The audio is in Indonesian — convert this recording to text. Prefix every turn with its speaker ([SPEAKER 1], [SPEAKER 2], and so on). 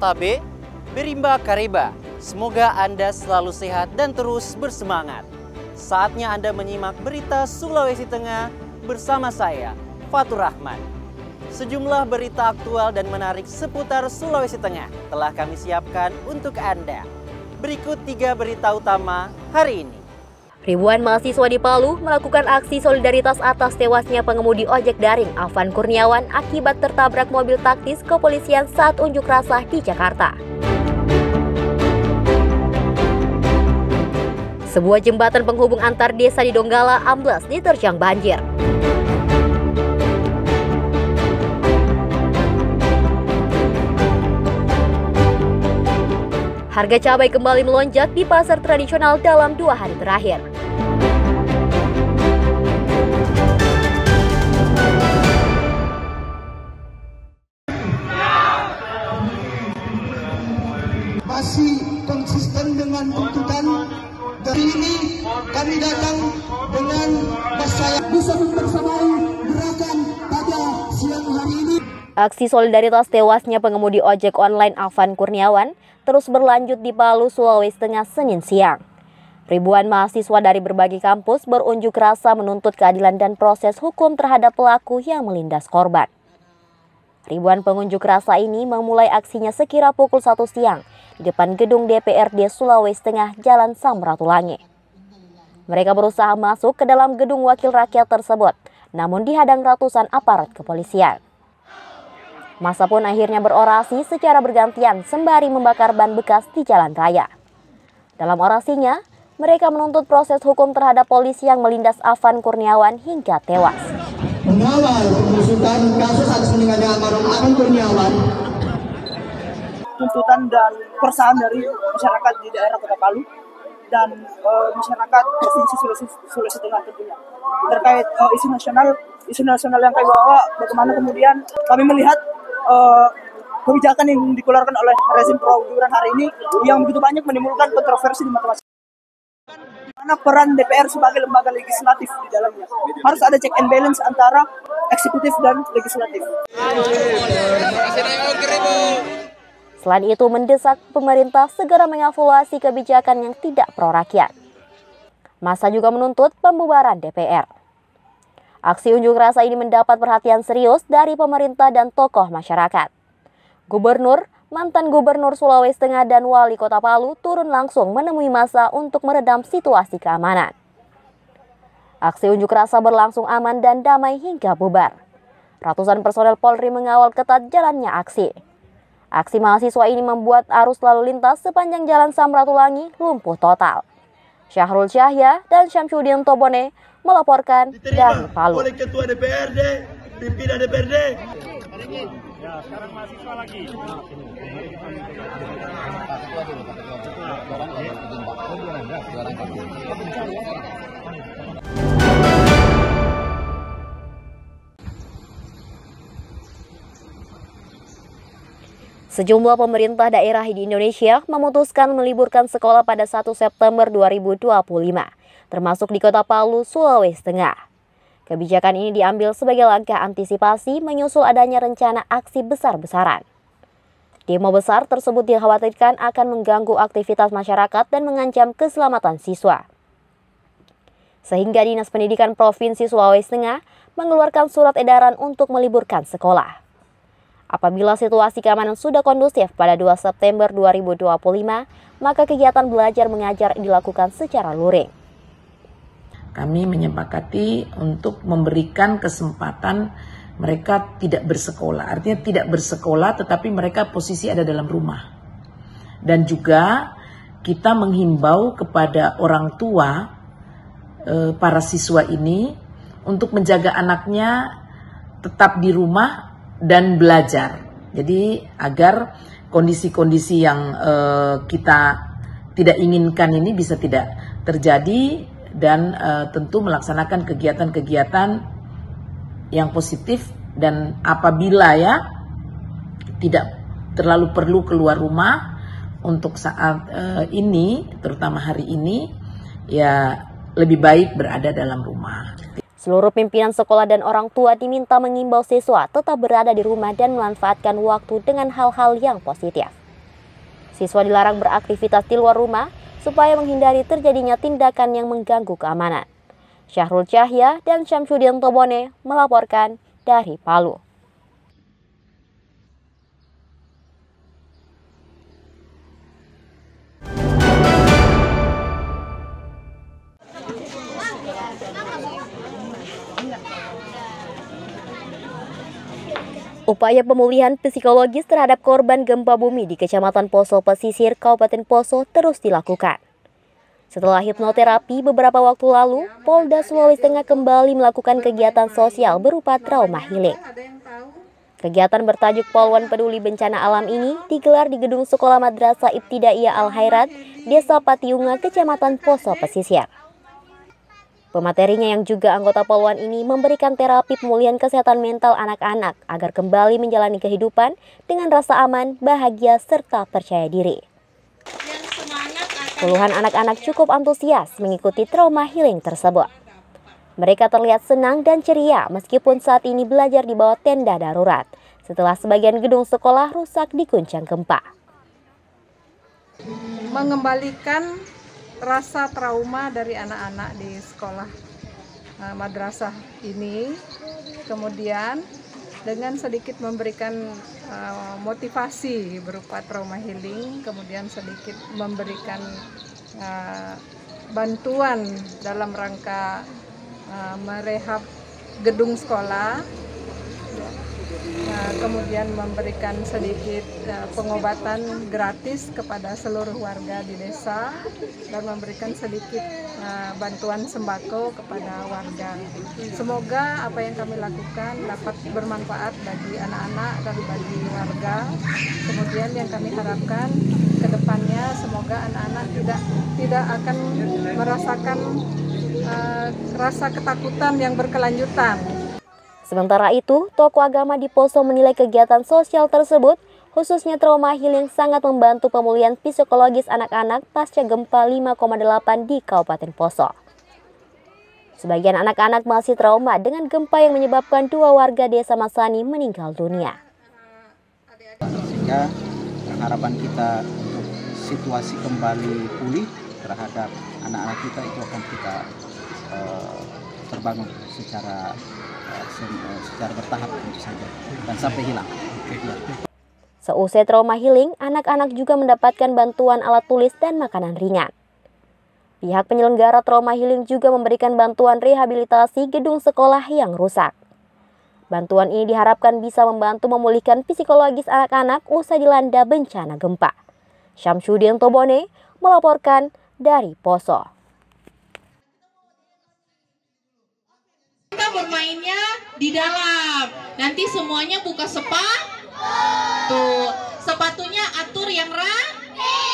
[SPEAKER 1] Otabe, Berimba Kariba. Semoga Anda selalu sehat dan terus bersemangat. Saatnya Anda menyimak berita Sulawesi Tengah bersama saya, Fatur Rahman. Sejumlah berita aktual dan menarik seputar Sulawesi Tengah telah kami siapkan untuk Anda. Berikut 3 berita utama hari ini.
[SPEAKER 2] Ribuan mahasiswa di Palu melakukan aksi solidaritas atas tewasnya pengemudi ojek daring Afan Kurniawan akibat tertabrak mobil taktis kepolisian saat unjuk rasa di Jakarta. Sebuah jembatan penghubung antar desa di Donggala amblas diterjang banjir. Harga cabai kembali melonjak di pasar tradisional dalam 2 hari terakhir.
[SPEAKER 3] Masih konsisten dengan tuntutan. Dari ini kami datang dengan saya bisa membersamai gerakan pada siang hari ini.
[SPEAKER 2] Aksi solidaritas tewasnya pengemudi ojek online Afan Kurniawan terus berlanjut di Palu, Sulawesi Tengah Senin siang. Ribuan mahasiswa dari berbagai kampus berunjuk rasa menuntut keadilan dan proses hukum terhadap pelaku yang melindas korban. Ribuan pengunjuk rasa ini memulai aksinya sekira pukul 1 siang di depan gedung DPRD Sulawesi Tengah Jalan Samratulangi. Mereka berusaha masuk ke dalam gedung wakil rakyat tersebut, namun dihadang ratusan aparat kepolisian. Massa pun akhirnya berorasi secara bergantian sembari membakar ban bekas di jalan raya. Dalam orasinya, mereka menuntut proses hukum terhadap polisi yang melindas Afan Kurniawan hingga tewas.
[SPEAKER 3] Mengawal pengusutan kasus atas meninggalnya almarhum Afan Kurniawan.
[SPEAKER 4] Tuntutan dan keresahan dari masyarakat di daerah Kota Palu dan masyarakat Provinsi Sulawesi Tengah tentunya terkait isu nasional yang kami bawa. Bagaimana kemudian kami melihat kebijakan yang dikeluarkan oleh rezim pro-Gibran hari ini yang begitu banyak menimbulkan kontroversi di mata masyarakat. Mana peran DPR sebagai lembaga legislatif di dalamnya. Harus ada check and balance antara eksekutif dan legislatif.
[SPEAKER 2] Selain itu, mendesak pemerintah segera mengevaluasi kebijakan yang tidak pro rakyat. Massa juga menuntut pembubaran DPR. Aksi unjuk rasa ini mendapat perhatian serius dari pemerintah dan tokoh masyarakat. Gubernur, mantan Gubernur Sulawesi Tengah dan Wali Kota Palu turun langsung menemui massa untuk meredam situasi keamanan. Aksi unjuk rasa berlangsung aman dan damai hingga bubar. Ratusan personel Polri mengawal ketat jalannya aksi. Aksi mahasiswa ini membuat arus lalu lintas sepanjang Jalan Samratulangi lumpuh total. Syahrul Syahya dan Syamsuddin Tobone melaporkan dari Palu.
[SPEAKER 5] Oleh Ketua DPRD, pimpinan DPRD.
[SPEAKER 6] Ya, sekarang mahasiswa lagi.
[SPEAKER 2] Sejumlah pemerintah daerah di Indonesia memutuskan meliburkan sekolah pada 1 September 2025, termasuk di Kota Palu, Sulawesi Tengah. Kebijakan ini diambil sebagai langkah antisipasi menyusul adanya rencana aksi besar-besaran. Demo besar tersebut dikhawatirkan akan mengganggu aktivitas masyarakat dan mengancam keselamatan siswa. Sehingga Dinas Pendidikan Provinsi Sulawesi Tengah mengeluarkan surat edaran untuk meliburkan sekolah. Apabila situasi keamanan sudah kondusif pada 2 September 2025, maka kegiatan belajar mengajar dilakukan secara luring.
[SPEAKER 7] Kami menyepakati untuk memberikan kesempatan mereka tidak bersekolah. Artinya tidak bersekolah tetapi mereka posisi ada dalam rumah. Dan juga kita menghimbau kepada orang tua para siswa ini untuk menjaga anaknya tetap di rumah dan belajar. Jadi agar kondisi-kondisi yang kita tidak inginkan ini bisa tidak terjadi dan tentu melaksanakan kegiatan-kegiatan yang positif dan apabila ya tidak terlalu perlu keluar rumah untuk saat ini, terutama hari ini, ya lebih baik berada dalam rumah.
[SPEAKER 2] Seluruh pimpinan sekolah dan orang tua diminta mengimbau siswa tetap berada di rumah dan memanfaatkan waktu dengan hal-hal yang positif. Siswa dilarang beraktivitas di luar rumah supaya menghindari terjadinya tindakan yang mengganggu keamanan. Syahrul Cahya dan Syamsuddin Tobone melaporkan dari Palu. Upaya pemulihan psikologis terhadap korban gempa bumi di Kecamatan Poso Pesisir, Kabupaten Poso terus dilakukan. Setelah hipnoterapi beberapa waktu lalu, Polda Sulawesi Tengah kembali melakukan kegiatan sosial berupa trauma healing. Kegiatan bertajuk Poluan Peduli Bencana Alam ini digelar di gedung Sekolah Madrasah Ibtidaiyah Al-Khairat, Desa Patiunga, Kecamatan Poso Pesisir. Pematerinya yang juga anggota Poluan ini memberikan terapi pemulihan kesehatan mental anak-anak agar kembali menjalani kehidupan dengan rasa aman, bahagia, serta percaya diri. Puluhan anak-anak cukup antusias mengikuti trauma healing tersebut. Mereka terlihat senang dan ceria meskipun saat ini belajar di bawah tenda darurat setelah sebagian gedung sekolah rusak diguncang gempa.
[SPEAKER 8] Mengembalikan rasa trauma dari anak-anak di sekolah madrasah ini, kemudian dengan sedikit memberikan motivasi berupa trauma healing, kemudian sedikit memberikan bantuan dalam rangka merehab gedung sekolah, kemudian memberikan sedikit pengobatan gratis kepada seluruh warga di desa dan memberikan sedikit bantuan sembako kepada warga. Semoga apa yang kami lakukan dapat bermanfaat bagi anak-anak dan bagi warga. Kemudian yang kami harapkan ke depannya semoga anak-anak tidak akan merasakan rasa ketakutan yang berkelanjutan.
[SPEAKER 2] Sementara itu, tokoh agama di Poso menilai kegiatan sosial tersebut, khususnya trauma healing, sangat membantu pemulihan psikologis anak-anak pasca gempa 5,8 di Kabupaten Poso. Sebagian anak-anak masih trauma dengan gempa yang menyebabkan 2 warga desa Masani meninggal dunia.
[SPEAKER 9] Sehingga harapan kita untuk situasi kembali pulih terhadap anak-anak kita itu akan kita terbangun secara bertahap tentu saja dan sampai hilang.
[SPEAKER 2] Seusai trauma healing, anak-anak juga mendapatkan bantuan alat tulis dan makanan ringan. Pihak penyelenggara trauma healing juga memberikan bantuan rehabilitasi gedung sekolah yang rusak. Bantuan ini diharapkan bisa membantu memulihkan psikologis anak-anak usai dilanda bencana gempa. Syamsuddin Tobone melaporkan dari Poso.
[SPEAKER 10] Kita bermainnya di dalam. Nanti semuanya buka sepatu. Sepatunya atur yang rapi.